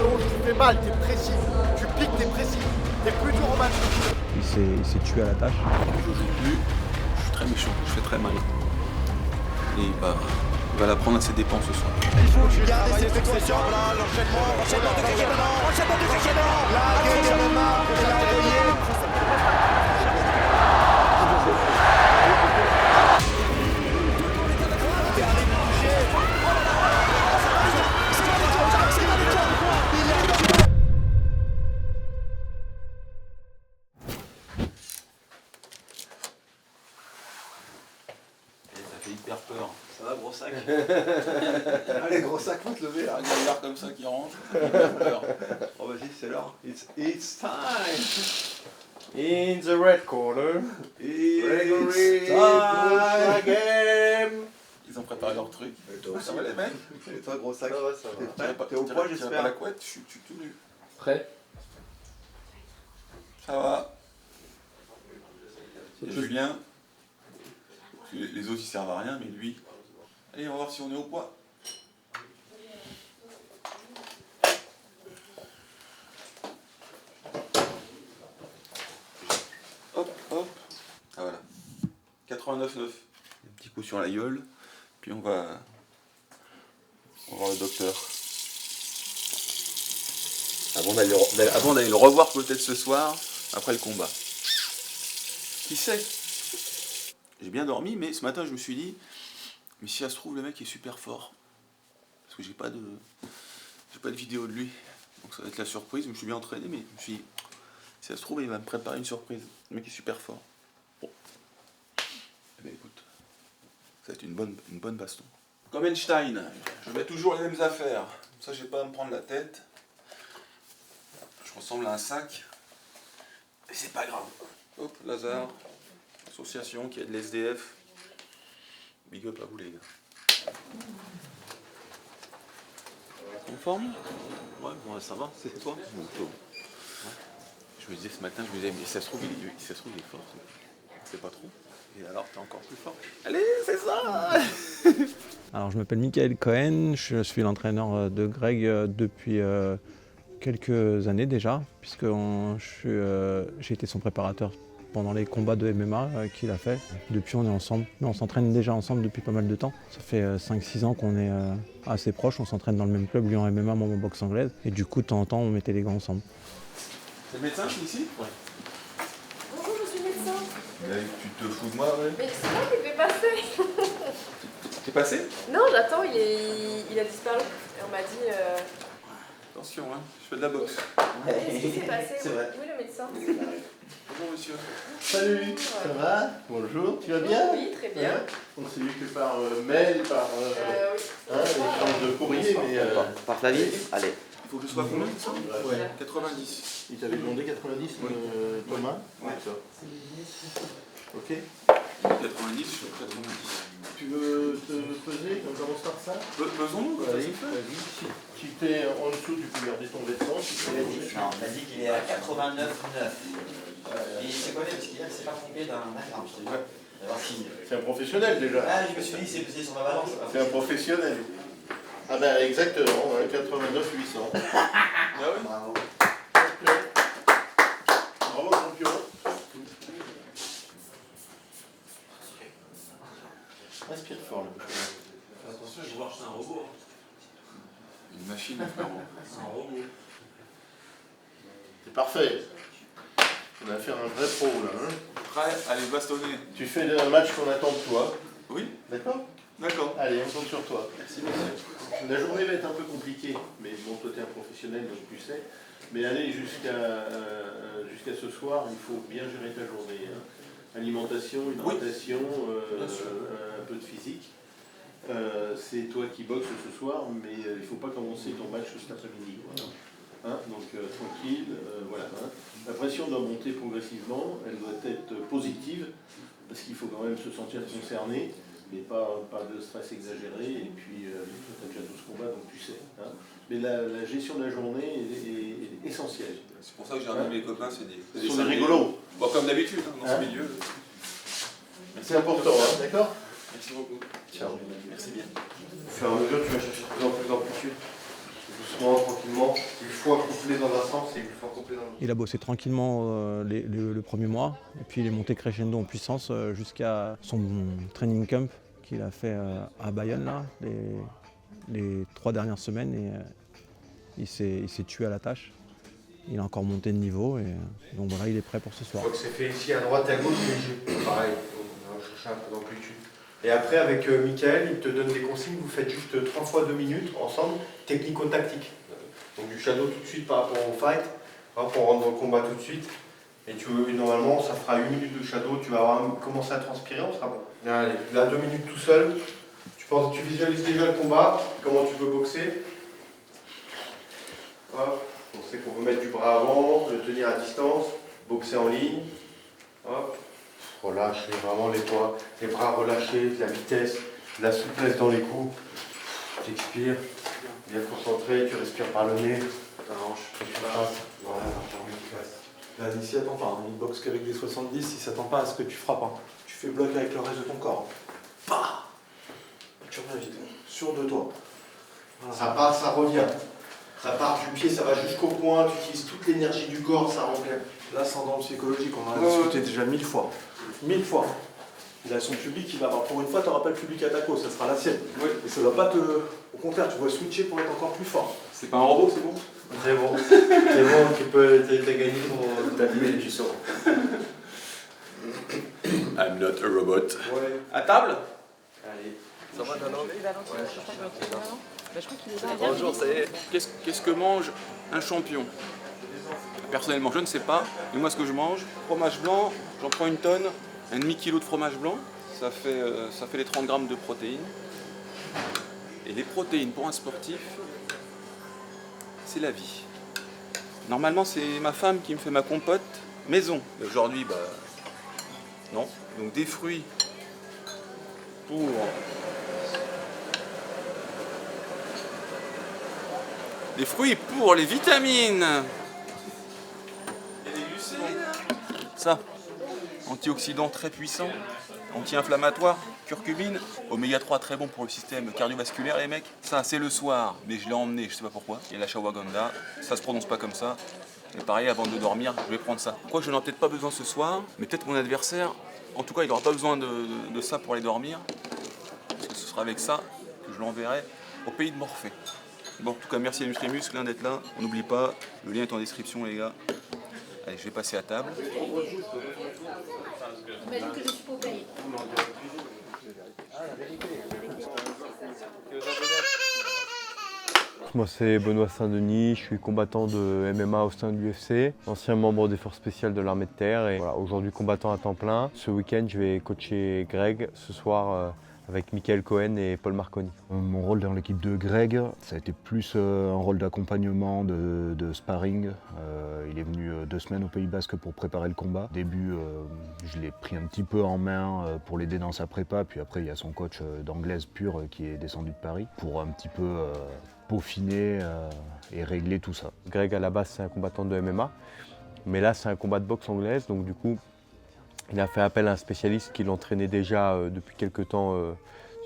rallonges, tu fais mal, t'es précis. Tu piques, t'es précis. T'es plus dur au match. Il s'est tué à la tâche. Je joue plus, je suis très méchant, je fais très mal. Et il va la prendre à ses dépens ce soir. Il faut garder cette expression là, l'enchaînement de Cristiano, la gueule de Neymar, et la envoyée. Ça fait hyper peur. Ça va, gros sac? Allez, gros sac, faut te lever là. Un gaillard comme ça qui rentre, hyper peur. Oh, vas-y, c'est l'heure. It's time. In the red corner, It's time. game. Ils ont préparé leur truc. Ça va les mecs? Et toi, gros sac, Ça va, ça va. t'es prêt? T'es au Tire poids, pas j'espère. la couette, je suis tout nu. Prêt? Ça va. Il y a Julien. Les autres ils servent à rien, mais lui. Allez, on va voir si on est au poids. Hop, hop. Ah voilà. 89,9. Un petit coup sur la gueule. Puis on va voir le docteur. Avant d'aller le revoir peut-être ce soir, après le combat. Qui sait? J'ai bien dormi, mais ce matin je me suis dit, mais si ça se trouve le mec est super fort. Parce que j'ai pas de vidéo de lui. Donc ça va être la surprise, je me suis bien entraîné, mais je me suis dit, si ça se trouve il va me préparer une surprise. Le mec est super fort. Bon. Eh bien écoute, ça va être une bonne baston. Comme Einstein, je mets toujours les mêmes affaires. Comme ça j'ai pas à me prendre la tête. Je ressemble à un sac. Et c'est pas grave. Hop, Lazare. Association qui aide les SDF. Big up à vous les gars. En forme? Ouais, bon, ça va, c'est toi? Bon, toi. Ouais. Je me disais ce matin, mais si ça se trouve, il est fort. C'est pas trop. Et alors, t'es encore plus fort. Allez, c'est ça! Alors je m'appelle Michael Cohen, je suis l'entraîneur de Greg depuis quelques années déjà, puisque j'ai été son préparateur pendant les combats de MMA qu'il a fait. Depuis on est ensemble, mais on s'entraîne déjà ensemble depuis pas mal de temps. Ça fait 5-6 ans qu'on est assez proches, on s'entraîne dans le même club, lui en MMA, moi en boxe anglaise. Et du coup de temps en temps on mettait les gants ensemble. C'est le médecin ici? Ouais. Bonjour, je suis médecin. Tu te fous de moi, ouais? Mais c'est moi qui vais passer. T'es passé? Non, j'attends, il a disparu. Et on m'a dit... Attention, hein, je fais de la boxe. Qu'est-ce qui s'est passé? C'est vrai. Oui, le médecin. Bonjour monsieur. Salut, ça va? Bonjour, tu vas bien? Oui, très bien. Hein? On s'est vu que par mail, par Oui. échange de courrier, mais Par Flavie? Allez. Il faut que je sois combien ça? ouais. 90. Il t'avait demandé 90, Oui. Thomas? Ouais. D'accord. Ok. 90, je suis 90. Tu veux te peser? On commence par ça? Pesons-nous, Vas-y, vas-y. Si tu es en dessous, tu peux garder ton vêtement. Si tu es Non, on m'a dit qu'il est à 89,9. Et il s'est collé parce qu'il s'est pas trompé d'un gramme, je te dis. C'est un professionnel déjà. Ah, je me suis dit, c'est pesé sur ma balance. C'est un professionnel. Ah ben exactement, 89 800. Ah ouais? Bravo. Bravo champion. Respire fort le bouchon. Attention, je vais voir, c'est un robot. Une machine, frérot. C'est un robot. C'est parfait. On a affaire à un vrai pro là. Hein. Prêt? Allez, bastonner. Tu fais un match qu'on attend de toi. Oui? D'accord? D'accord. Allez, on compte sur toi. Merci monsieur. La journée va être un peu compliquée, mais bon, toi t'es un professionnel donc tu sais. Mais aller jusqu'à ce soir, il faut bien gérer ta journée. Hein. Alimentation, hydratation, un peu de physique. C'est toi qui boxes ce soir, mais il ne faut pas commencer ton match cet après-midi. Voilà. Hein, donc tranquille, voilà. Hein. La pression doit monter progressivement, elle doit être positive, parce qu'il faut quand même se sentir concerné, mais pas de stress exagéré. Et puis, tu as déjà 12 combats, donc tu sais. Hein. Mais la gestion de la journée est essentielle. C'est pour ça que j'ai ramené mes copains, c'est Ce sont des rigolos. Bon, comme d'habitude, hein, dans Hein? ce milieu. C'est important, hein, d'accord? Merci beaucoup. Ciao. Merci bien. Au fur et à mesure, tu vas chercher de plus en plus d'amplitude. Doucement, tranquillement. Il faut accoupler dans un sens et il faut accoupler dans l'autre. Il a bossé tranquillement le premier mois, et puis il est monté crescendo en puissance jusqu'à son training camp qu'il a fait à Bayonne là, les 3 dernières semaines, et il s'est tué à la tâche. Il a encore monté de niveau, et donc voilà, il est prêt pour ce soir. Donc c'est fait ici à droite et à gauche les jeux. Pareil, on va chercher un peu d'amplitude. Et après avec Michael, il te donne des consignes, vous faites juste 3 fois 2 minutes ensemble, technico-tactique. Donc du shadow tout de suite par rapport au fight, hop, on rentre dans le combat tout de suite. Et normalement ça fera 8 minutes de shadow, tu vas commencer à transpirer, on sera bon. Allez, là 2 minutes tout seul, tu visualises déjà le combat, comment tu veux boxer. Hop. On sait qu'on veut mettre du bras avant, le tenir à distance, boxer en ligne. Hop. Relâcher vraiment les bras relâchés, de la vitesse, de la souplesse dans les coups. Tu expires, bien concentré, tu respires par le nez. Ta hanche, tu passes. Voilà, tu passes. Là, il s'y attend pas, hein. Il boxe qu'avec des 70, il s'attend pas à ce que tu frappes. Hein. Tu fais bloc avec le reste de ton corps. Bah, tu reviens vite, sûr de toi. Voilà. Ça passe, ça revient. Ça part du pied, ça va jusqu'au point, tu utilises toute l'énergie du corps, ça remplit. Là, c'est dans le psychologique, on en a discuté déjà 1000 fois. 1000 fois. Il a son public, il va avoir. Pour une fois, tu n'auras pas le public à ta cause, ça sera la sienne. Oui. Et ça ne va pas te. Au contraire, tu vas switcher pour être encore plus fort. C'est pas un robot, c'est bon? Très bon. C'est bon, t'as gagné ta vie, tu sauras. I'm not a robot. Ouais. À table? Allez. Ça va, Nano? Je crois qu'il est là. Bonjour, ça y est. Qu'est-ce que mange un champion? Personnellement, je ne sais pas. Mais moi, ce que je mange, fromage blanc, j'en prends une tonne, 1,5 kg de fromage blanc. Ça fait les 30 grammes de protéines. Et les protéines pour un sportif, c'est la vie. Normalement, c'est ma femme qui me fait ma compote maison. Mais aujourd'hui, bah non. Donc des fruits pour les vitamines et les glucides. Ça, antioxydant très puissant, anti-inflammatoire, curcumine, oméga 3 très bon pour le système cardiovasculaire les mecs. Ça c'est le soir, mais je l'ai emmené, je sais pas pourquoi. Il y a la shawaganda, ça se prononce pas comme ça. Et pareil, avant de dormir, je vais prendre ça. Quoi, je n'en ai peut-être pas besoin ce soir, mais peut-être mon adversaire, en tout cas, il n'aura pas besoin de ça pour aller dormir. Parce que ce sera avec ça que je l'enverrai au pays de Morphée. Bon, en tout cas, merci à Nutrimuscle d'être là. On n'oublie pas, le lien est en description, les gars. Allez, je vais passer à table. Imagine que je suis pas au pays. Moi c'est Benoît Saint-Denis, je suis combattant de MMA au sein de l'UFC, ancien membre des forces spéciales de l'armée de terre et voilà, aujourd'hui combattant à temps plein. Ce week-end je vais coacher Greg ce soir avec Michael Cohen et Paul Marconi. Mon rôle dans l'équipe de Greg, ça a été plus un rôle d'accompagnement, de sparring. Il est venu 2 semaines au Pays Basque pour préparer le combat. Au début, je l'ai pris un petit peu en main pour l'aider dans sa prépa, puis après il y a son coach d'anglaise pure qui est descendu de Paris pour un petit peu peaufiner et régler tout ça. Greg à la base c'est un combattant de MMA, mais là c'est un combat de boxe anglaise, donc du coup il a fait appel à un spécialiste qui l'entraînait déjà depuis quelques temps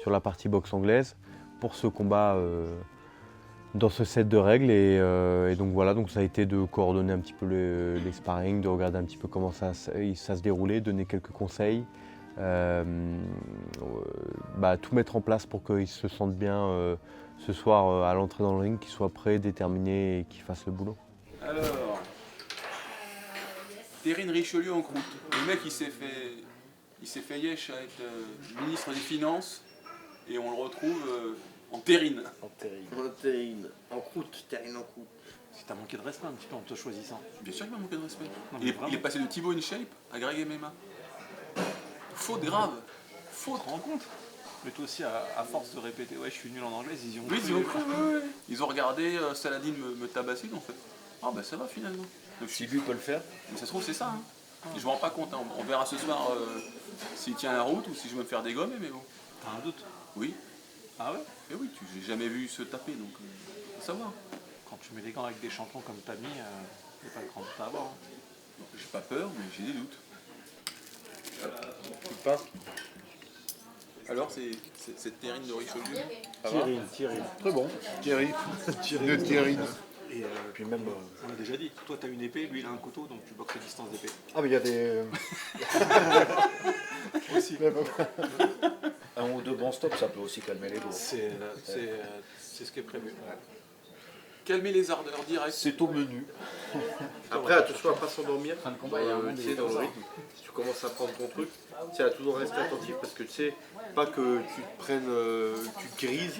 sur la partie boxe anglaise pour ce combat dans ce set de règles. Et donc voilà, donc ça a été de coordonner un petit peu les sparring, de regarder un petit peu comment ça se déroulait, donner quelques conseils, tout mettre en place pour qu'il se sente bien ce soir à l'entrée dans le ring, qu'il soit prêt, déterminé et qu'il fasse le boulot. Alors, Terrine Richelieu en croûte. Le mec, il s'est fait yesh à être ministre des Finances et on le retrouve en terrine. En terrine. En terrine, en croûte, terrine en croûte. Si t'as manqué de respect un petit peu en te choisissant. Bien sûr qu'il m'a manqué de respect. Non, Il est passé de Thibaut InShape à Greg MMA. Faute grave. Faute. Tu te rends compte? Mais toi aussi, à force de répéter, ouais, je suis nul en anglais, ils y ont Oui, cru. ils ont cru, ouais. Ils ont regardé Saladin me tabasser, donc en fait. Ah bah ça va finalement. Donc, Si lui peut le faire. mais ça se trouve c'est ça. Hein. Je me rends pas compte, hein. On verra ce soir s'il tient la route ou si je vais me faire dégommer, mais bon. T'as un doute? Oui. Ah ouais? Et oui, j'ai jamais vu se taper, donc faut savoir. Quand tu mets des gants avec des champions comme t'as mis, il n'y a pas de grand doute à avoir. Hein. J'ai pas peur, mais j'ai des doutes. Tu pars. Alors, c'est cette terrine de Richelieu. Thierry. Très bon. Thierry. De Thierry. Et puis même, on l'a déjà dit, toi tu as une épée, lui il a un couteau, donc tu boxes à distance d'épée. Ah, mais il y a des. Aussi. Un ou deux bons stops, ça peut aussi calmer les dos. C'est ce qui est prévu. Calmer les ardeurs direct. C'est au menu. Après, attention à pas s'endormir. Fin de combat, il y a un monde Tu sais, dans le rythme, si tu commences à prendre ton truc, tu sais, à toujours rester attentif parce que tu sais, pas que tu te prennes, tu te grises,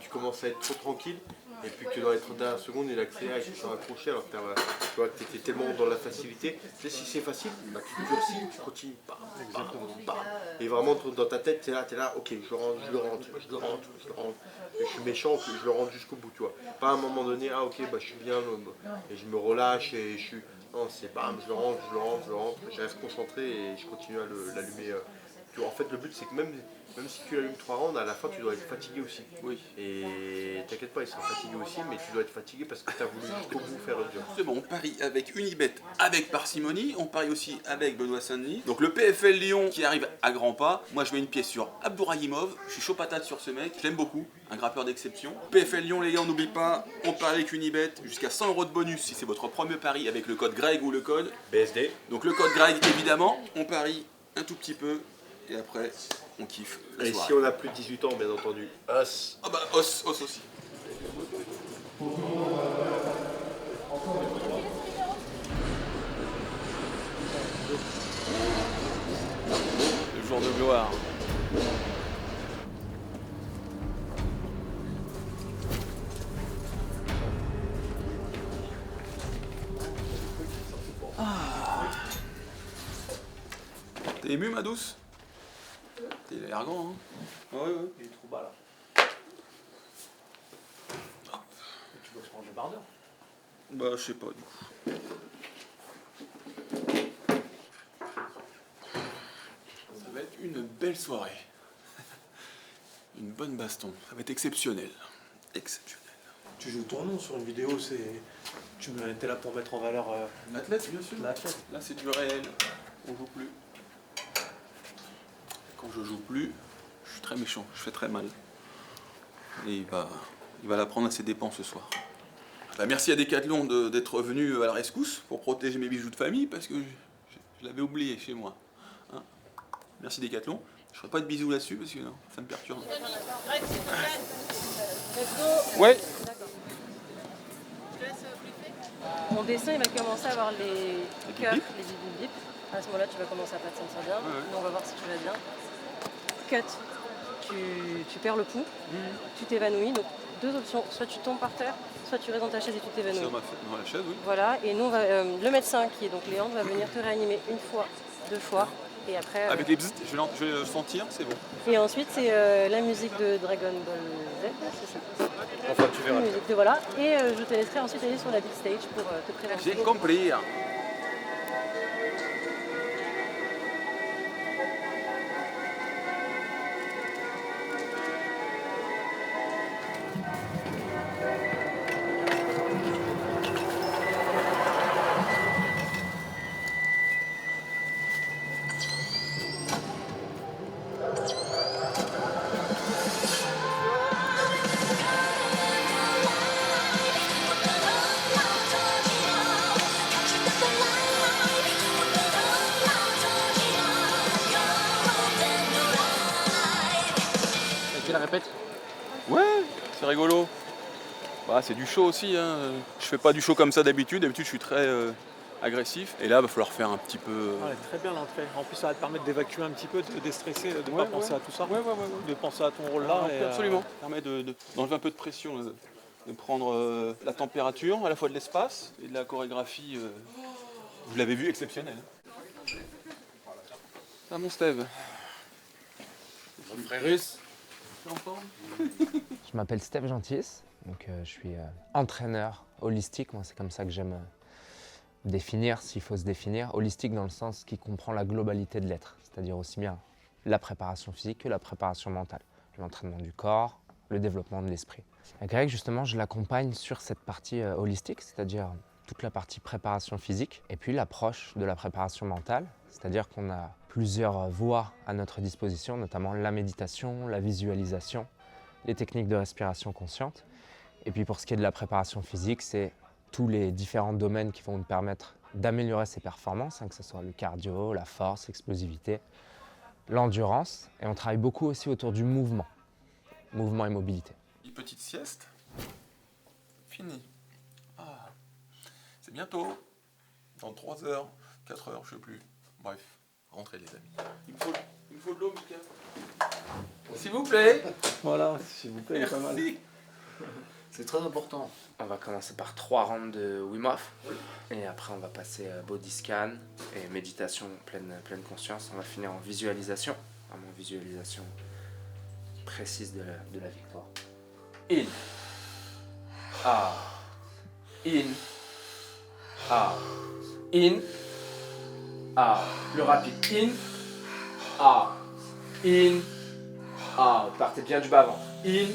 tu commences à être trop tranquille. Et puis que dans les 30 dernières secondes, il accélère et tu te sens accroché alors que tu vois que tu étais tellement dans la facilité. Tu sais, si c'est facile, bah, tu te durcis, tu continues. Et vraiment, dans ta tête, tu es là, ok, je le rentre. Et je suis méchant, je le rentre jusqu'au bout, tu vois. Pas à un moment donné, ah ok, bah, je suis bien, et je me relâche et je suis. Non, c'est bam, je le rentre, je reste concentré et je continue à l'allumer. Tu vois, en fait, le but, c'est que même si tu allumes 3 rounds, à la fin, tu dois être fatigué aussi. Oui. Et t'inquiète pas, ils sont fatigués aussi, mais tu dois être fatigué parce que tu as voulu jusqu'au bout faire le dur. C'est bon, on parie avec Unibet, avec parcimonie, on parie aussi avec Benoît Saint-Denis. Donc le PFL Lyon qui arrive à grands pas. Moi je mets une pièce sur Abdourahimov, je suis chaud patate sur ce mec, je l'aime beaucoup, un grappeur d'exception. PFL Lyon les gars, on n'oublie pas, on parie avec Unibet, jusqu'à 100 € de bonus si c'est votre premier pari avec le code Greg ou le code BSD. Donc le code Greg évidemment, on parie un tout petit peu et après on kiffe la Et soirée. si on a plus de 18 ans, bien entendu, os. Ah bah os aussi. Le jour de gloire. T'es ému ma douce? Il a l'air grand, hein? Ouais. Il est trop bas là. Tu boxes pour un débardeur. Bah je sais pas du coup. Ça va être une belle soirée. Une bonne baston. Ça va être exceptionnel. Exceptionnel. Tu joues ton nom sur une vidéo, tu es là pour mettre en valeur L'athlète, bien sûr. l'athlète. Là c'est du réel. On joue plus. Quand je joue plus, je suis très méchant, je fais très mal. Et il va la prendre à ses dépens ce soir. Bah, merci à Decathlon d'être venu à la rescousse pour protéger mes bijoux de famille parce que je l'avais oublié chez moi. Hein, merci Decathlon. Je ferai pas de bisous là-dessus parce que non, ça me perturbe. Ouais. Mon dessin, il va commencer à avoir les cœurs, les bip bip. À ce moment-là, tu vas commencer à pas te sentir bien. Nous, on va voir si tu vas bien. Cut, tu perds le pouls, tu t'évanouis. Donc, deux options. Soit tu tombes par terre, soit tu restes dans ta chaise et tu t'évanouis. Dans la chaise, oui. Voilà, et nous, on va, le médecin, qui est donc Léandre, va venir te réanimer une fois, deux fois. Et après, avec les bzzz, je vais le sentir, c'est bon. Et ensuite, c'est la musique de Dragon Ball Z, c'est ça. Enfin, tu verras. Musique de, voilà. Et je te laisserai ensuite aller sur la big stage pour te présenter. J'ai compris. Tu la répètes? Ouais, c'est rigolo. Bah, c'est du show aussi. Hein. Je fais pas du show comme ça d'habitude. D'habitude, je suis très agressif. Et là, il va falloir faire un petit peu. Très bien l'entrée. En plus, ça va te permettre d'évacuer un petit peu, de déstresser, de ne pas penser à tout ça. De penser à ton rôle là. Absolument. Ça permet d'enlever un peu de pression, de prendre la température, à la fois de l'espace et de la chorégraphie. Vous l'avez vu, exceptionnelle. Ah, mon Steve. Mon frère russe. Je m'appelle Steve Gentis, donc je suis entraîneur holistique. Moi, c'est comme ça que j'aime définir, s'il faut se définir. Holistique dans le sens qui comprend la globalité de l'être, c'est-à-dire aussi bien la préparation physique que la préparation mentale, l'entraînement du corps, le développement de l'esprit. Et Greg, justement, je l'accompagne sur cette partie holistique, c'est-à-dire toute la partie préparation physique et puis l'approche de la préparation mentale, c'est-à-dire qu'on a plusieurs voies à notre disposition, notamment la méditation, la visualisation, les techniques de respiration consciente. Et puis pour ce qui est de la préparation physique, c'est tous les différents domaines qui vont nous permettre d'améliorer ses performances, que ce soit le cardio, la force, l'explosivité, l'endurance. Et on travaille beaucoup aussi autour du mouvement et mobilité. Une petite sieste. Fini. Ah, c'est bientôt. Dans 3 heures, 4 heures, je sais plus. Bref, rentrez les amis. Il me faut de l'eau, Mika. S'il vous plaît. Voilà, s'il vous plaît, il est pas mal. Merci. C'est très important. On va commencer par 3 rounds de Wim Hof. Et après, on va passer à body scan et méditation pleine conscience. On va finir en visualisation. Vraiment visualisation précise de la victoire. In. Out. In. Out. In. Out. Plus rapide. In. Out. In. Out. Partez bien du bas-ventre. In.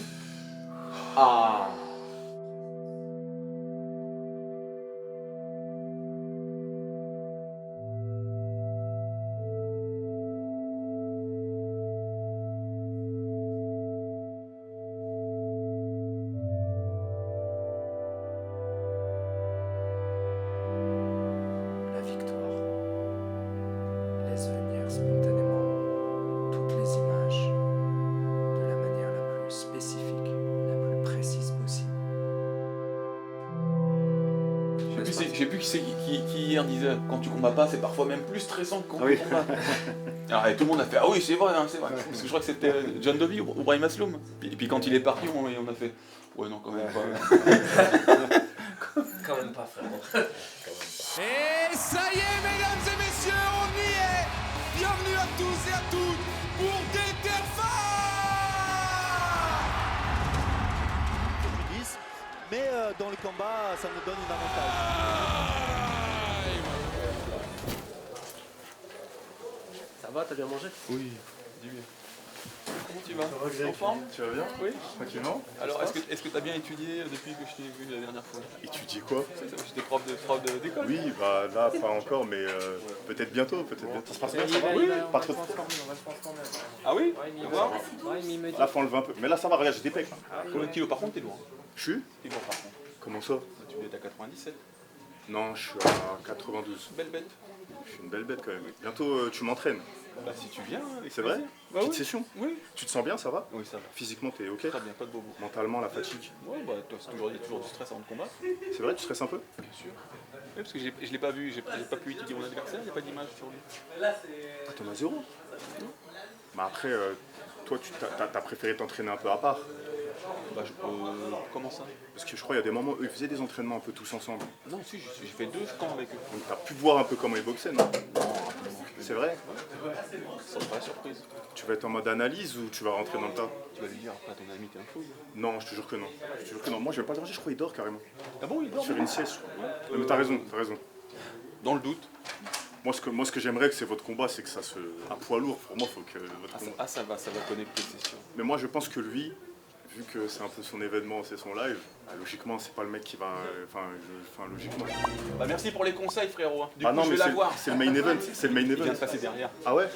Out. Je sais plus qui hier disait quand tu combats pas, c'est parfois même plus stressant que quand tu combats. Alors, et tout le monde a fait ah oui, c'est vrai, c'est vrai. Parce que je crois que c'était John Dovey ou Brahim Asloum. Et puis quand il est parti, on a fait ouais, non, quand même pas. Quand même pas, frère. Et ça y est, mesdames et messieurs, on y est. Bienvenue à tous et à toutes pour Déterfa. Mais dans le combat, ça nous donne une avantage. Ça va, t'as bien mangé? Oui, dis bien. Comment tu vas? Ça va, Greg? En forme? Tu vas bien? Oui. Tranquillement. Alors, est-ce que tu as bien étudié depuis que je t'ai vu la dernière fois? Étudier quoi? J'étais prof d'école. Oui, bah là, pas encore, mais peut-être bientôt, Ça se passe bien, ça va? Oui, pas trop. Ah oui? Là, faut enlever un peu. Mais là, ça va, regarde, j'ai des pecs. Combien de kilos par contre, t'es loin? Je suis? T'es loin par contre. Comment ça? Tu es à 97. Non, je suis à 92. Belle bête. Je suis une belle bête quand même. Bientôt, tu m'entraînes. Bah si tu viens, c'est vrai? Bah, Petite oui. session? Oui. Tu te sens bien, ça va? Oui, ça va. Physiquement, t'es ok? Très bien, pas de bobo. Mentalement, la fatigue? Ouais, bah toi, il y a toujours du stress avant de combattre. C'est vrai, tu stresses un peu? Bien sûr. Oui, parce que je l'ai pas vu, j'ai pas pu étudier mon adversaire, il n'y a pas d'image sur lui. Ah, t'en as zéro? Bah après, toi, t'as préféré t'entraîner un peu à part? Bah comment ça? Parce que je crois qu'il y a des moments où ils faisaient des entraînements un peu tous ensemble. Non, si, j'ai fait 2 camps avec eux. Donc t'as pu voir un peu comment ils boxaient, non? C'est vrai? Ça me paraît surprise. Tu vas être en mode analyse ou tu vas rentrer dans le tas? Tu vas lui dire après à ton ami t'es un fou? Non, je te jure que non. Moi je vais pas le manger, je crois qu'il dort carrément. Ah bon, il dort? Sur une sieste, je crois. Non, mais t'as raison. Dans le doute. Moi ce que j'aimerais que c'est votre combat, c'est que ça se... Un poids lourd, pour moi, faut que votre combat... Ça va connecter, c'est sûr. Mais moi je pense que lui, vu que c'est un peu son événement, c'est son live, logiquement c'est pas le mec qui va... logiquement... Bah merci pour les conseils frérot. Du ah coup non, je vais mais la voir. c'est le main event, Il vient de passer derrière. Ah ouais?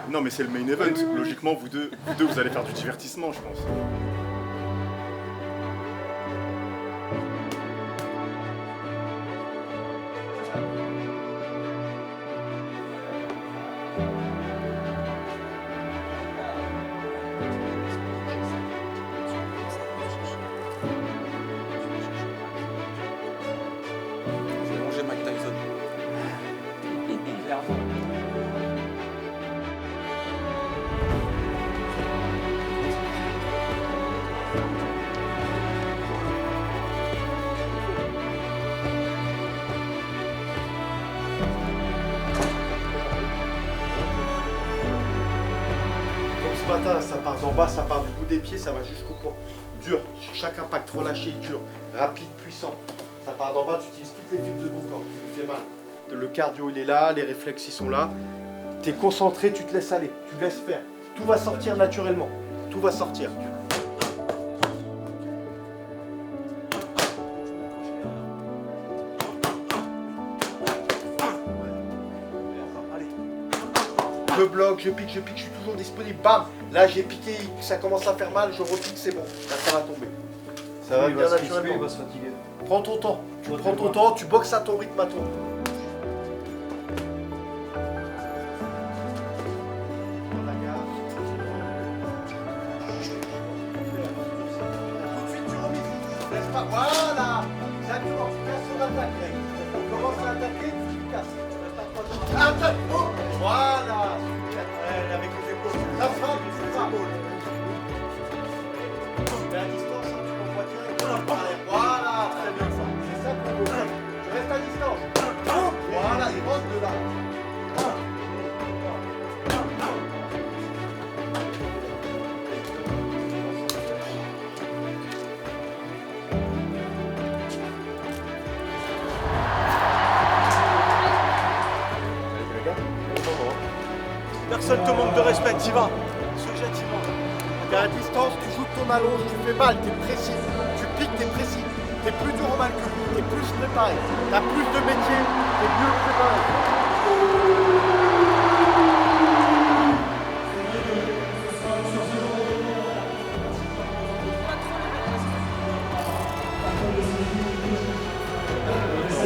Non mais c'est le main event, logiquement vous deux vous allez faire du divertissement je pense. Ça part d'en bas, ça part du bout des pieds, ça va jusqu'au point. Dur, chaque impact relâché, dur, rapide, puissant. Ça part d'en bas, tu utilises toutes les fibres de ton corps, tu fais mal. Le cardio il est là, les réflexes ils sont là. Tu es concentré, tu te laisses aller, tu laisses faire. Tout va sortir naturellement, tout va sortir. Je bloque, je pique, je suis toujours disponible. Bam! Là, j'ai piqué, ça commence à faire mal, je repique, c'est bon. Là, ça va tomber. Ça va bien naturellement. Il va se fatiguer. Prends ton temps. Tu prends ton temps, tu boxes à ton rythme à toi. Voilà, exactement, tu casses son attaque, mec. On commence à attaquer, tu casses. Attaque. Oh, voilà, avec les épaules. La frappe, c'est ça. Mais à distance, on voit directement par l'air. Voilà, très bien ça. C'est ça qu'on veut. Tu restes à distance. Voilà, il rentre de là. Personne te manque de respect, t'y vas. Ce jet, t'y vas. T'es à distance, tu joues ton allonge, tu fais mal, t'es précis. Tu piques, t'es précis. T'es plus dur au mal que lui, t'es plus préparé. T'as plus de métier, t'es mieux préparé.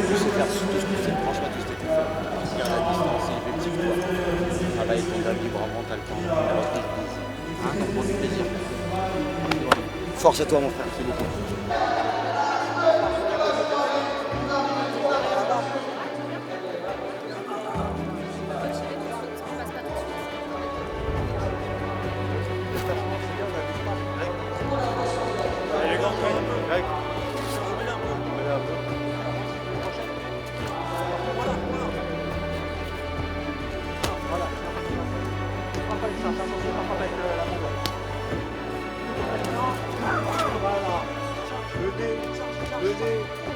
Je sais faire tout ce que c'est, franchement tout ce que tu fais. Parce qu'à la distance, c'est effectif quoi. Travaille ton tapis, vraiment, t'as le temps. La reprise plaisir. Hein, donc prends du plaisir. Force à toi mon frère, c'est beaucoup.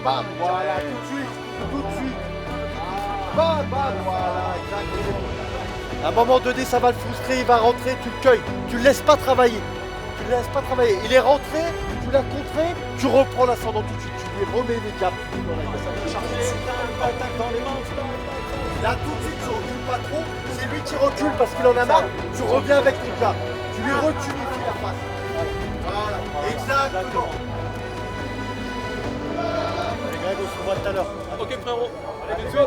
Bam, voilà, tout de suite. Bam, bam, voilà, exactement. À un moment donné, ça va le frustrer, il va rentrer, tu le cueilles. Tu le laisses pas travailler. Tu le laisses pas travailler. Il est rentré, tu l'as contré, tu reprends l'ascendant tout de suite. Tu lui remets les gaps. Là, tout de suite, tu recules pas trop. C'est lui qui recule parce qu'il en a marre. Tu reviens avec ton gars. Tu lui retunifies la face. Voilà, exactement. Greg, on se voit tout à l'heure. Ok frérot, allez let's go.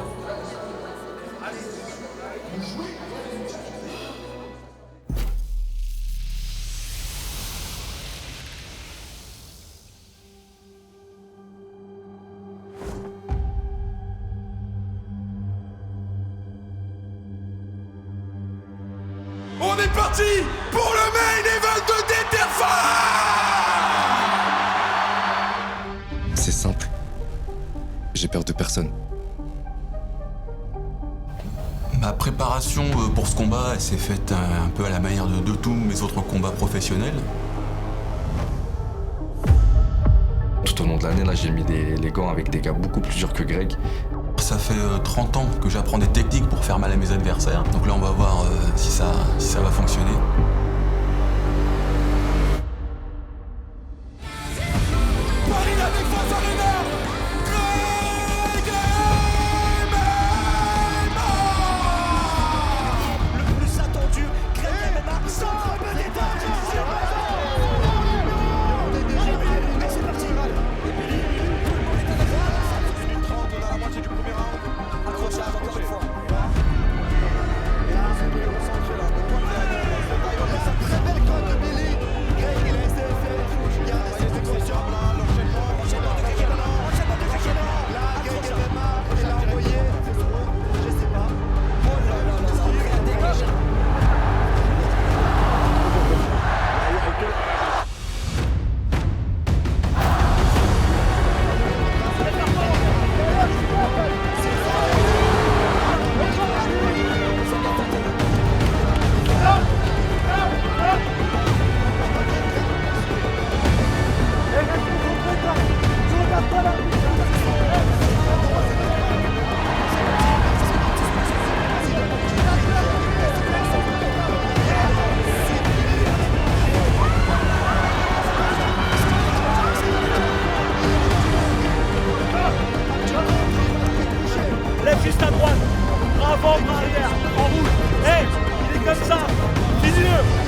On est parti pour le main event de Déterfort. C'est simple. J'ai peur de personne. Ma préparation pour ce combat s'est faite un peu à la manière de tous mes autres combats professionnels. Tout au long de l'année, là, j'ai mis les gants avec des gars beaucoup plus durs que Greg. Ça fait 30 ans que j'apprends des techniques pour faire mal à mes adversaires. Donc là, on va voir si ça va fonctionner. Lève juste à droite, bras avant, bras arrière, en rouge. Hey, il est comme ça. Finis-le.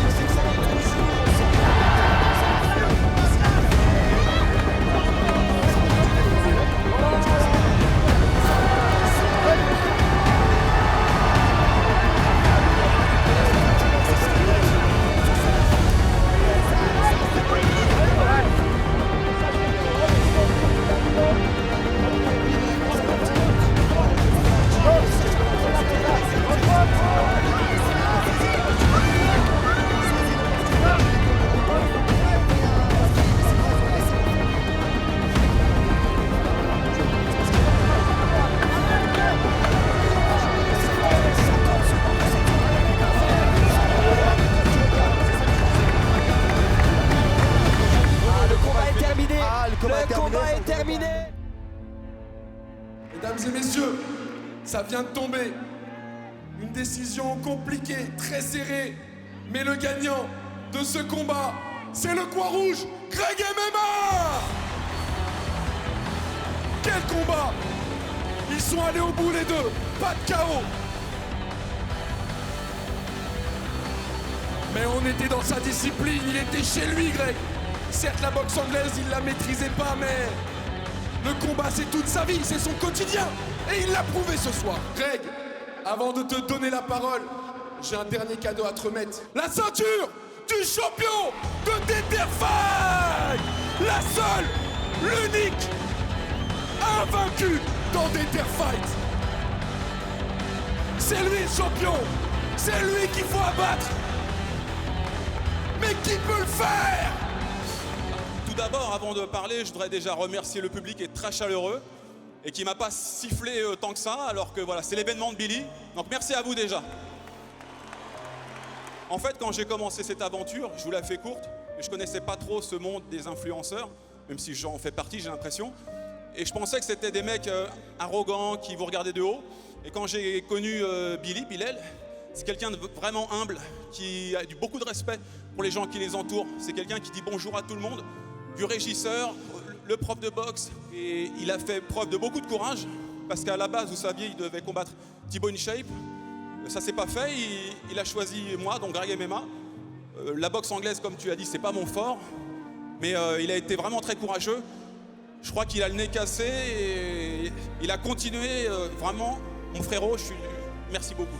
Le combat est terminé. Mesdames et messieurs, ça vient de tomber. Une décision compliquée, très serrée. Mais le gagnant de ce combat, c'est le Coin Rouge, Greg MMA. Quel combat! Ils sont allés au bout les deux, pas de chaos. Mais on était dans sa discipline, il était chez lui, Greg. Certes, la boxe anglaise, il la maîtrisait pas, mais le combat, c'est toute sa vie, c'est son quotidien. Et il l'a prouvé ce soir. Greg, avant de te donner la parole, j'ai un dernier cadeau à te remettre. La ceinture du champion de Déterfight! La seule, l'unique, invaincu dans Déterfight. C'est lui le champion. C'est lui qu'il faut abattre. Mais qui peut le faire? Tout d'abord, avant de parler, je voudrais déjà remercier le public qui est très chaleureux et qui m'a pas sifflé tant que ça, alors que voilà, c'est l'événement de Billy. Donc merci à vous déjà. En fait, quand j'ai commencé cette aventure, je vous la fais courte, je connaissais pas trop ce monde des influenceurs, même si j'en fais partie, j'ai l'impression. Et je pensais que c'était des mecs arrogants qui vous regardaient de haut. Et quand j'ai connu Bilal, c'est quelqu'un de vraiment humble, qui a beaucoup de respect pour les gens qui les entourent. C'est quelqu'un qui dit bonjour à tout le monde, du régisseur, le prof de boxe. Et il a fait preuve de beaucoup de courage, parce qu'à la base, vous saviez, il devait combattre Thibaut InShape. Ça s'est pas fait, il a choisi moi, donc Greg MMA. La boxe anglaise, comme tu as dit, c'est pas mon fort, mais il a été vraiment très courageux. Je crois qu'il a le nez cassé et il a continué, vraiment, mon frérot, merci beaucoup.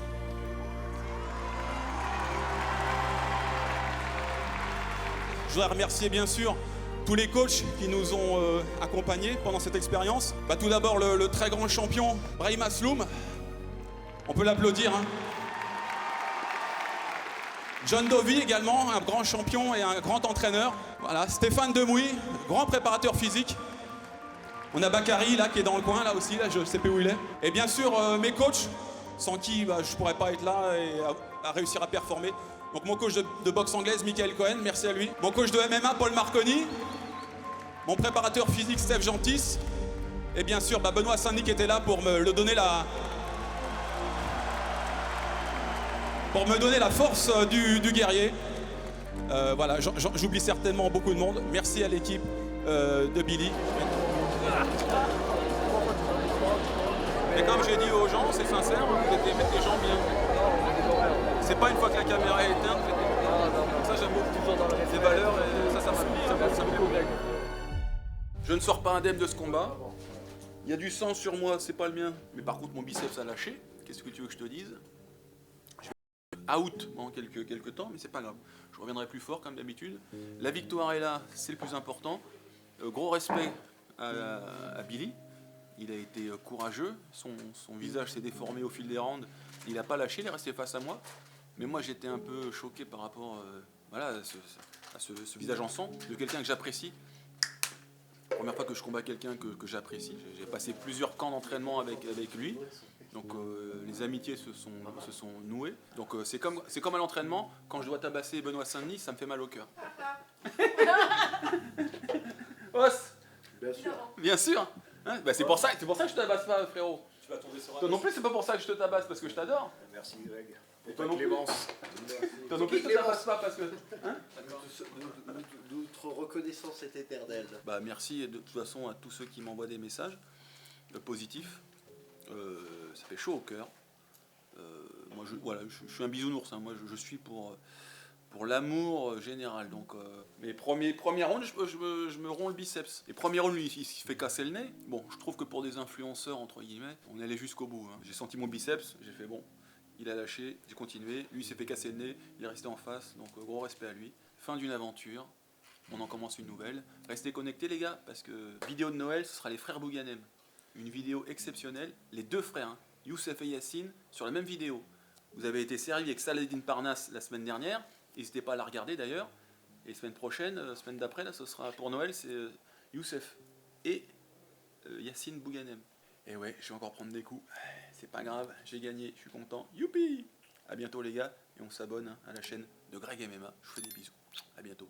Je voudrais remercier bien sûr tous les coachs qui nous ont accompagnés pendant cette expérience. Tout d'abord le très grand champion Brahim Asloum, on peut l'applaudir. Hein. John Dovey également, un grand champion et un grand entraîneur. Voilà, Stéphane Demouy, grand préparateur physique. On a Bakary là qui est dans le coin là aussi, là, je ne sais plus où il est. Et bien sûr mes coachs, sans qui je ne pourrais pas être là et à réussir à performer. Donc mon coach de boxe anglaise, Michael Cohen, merci à lui. Mon coach de MMA, Paul Marconi. Mon préparateur physique, Steph Gentis. Et bien sûr, Benoît Saint-Denis qui était là pour me donner la force du guerrier. Voilà, j'oublie certainement beaucoup de monde. Merci à l'équipe de Billy. Et comme j'ai dit aux gens, c'est sincère, mettez les gens bien. C'est pas une fois que la caméra est éteinte, comme ça j'aime beaucoup les valeurs et ça m'a plu. Je ne sors pas indemne de ce combat. Il y a du sang sur moi, c'est pas le mien. Mais par contre mon biceps a lâché. Qu'est-ce que tu veux que je te dise? Je vais out pendant quelques temps, mais c'est pas grave. Je reviendrai plus fort comme d'habitude. La victoire est là, c'est le plus important. Gros respect à Billy. Il a été courageux, son visage s'est déformé au fil des rounds. Il n'a pas lâché, il est resté face à moi. Mais moi j'étais un peu choqué par rapport voilà, à ce visage en sang de quelqu'un que j'apprécie. Première fois que je combats quelqu'un que j'apprécie. J'ai passé plusieurs camps d'entraînement avec lui. Donc les amitiés se sont nouées. Donc c'est comme à l'entraînement, quand je dois tabasser Benoît Saint-Denis, ça me fait mal au cœur. Os. Bien sûr. Bien sûr. Hein, c'est pour ça que je te tabasse pas, frérot. Tu vas tomber sur un. Toi non plus, c'est pas pour ça que je te tabasse, parce que je t'adore. Merci Greg. Et toi non plus. Toi non plus, je te tabasse pas parce que. Hein, notre reconnaissance est éternelle. Merci de toute façon à tous ceux qui m'envoient des messages positifs. Ça fait chaud au cœur. Moi moi, je suis un bisounours, hein. Moi, je suis pour l'amour général. Donc, mes premiers rounds, je me romps le biceps. Les premiers rounds, lui, il se fait casser le nez. Bon, je trouve que pour des influenceurs, entre guillemets, on est allé jusqu'au bout. Hein. J'ai senti mon biceps, j'ai fait bon, il a lâché, j'ai continué. Lui, il s'est fait casser le nez, il est resté en face, donc gros respect à lui. Fin d'une aventure, on en commence une nouvelle. Restez connectés, les gars, parce que vidéo de Noël, ce sera les frères Bouganem. Une vidéo exceptionnelle, les deux frères, hein, Youssef et Yacine, sur la même vidéo. Vous avez été servi avec Saladin Parnasse la semaine dernière. N'hésitez pas à la regarder d'ailleurs. Et semaine prochaine, semaine d'après, là, ce sera pour Noël, c'est Youssef et Yacine Bouganem. Et ouais, je vais encore prendre des coups. C'est pas grave, j'ai gagné, je suis content. Youpi! À bientôt les gars, et on s'abonne à la chaîne de Greg MMA. Je vous fais des bisous. À bientôt.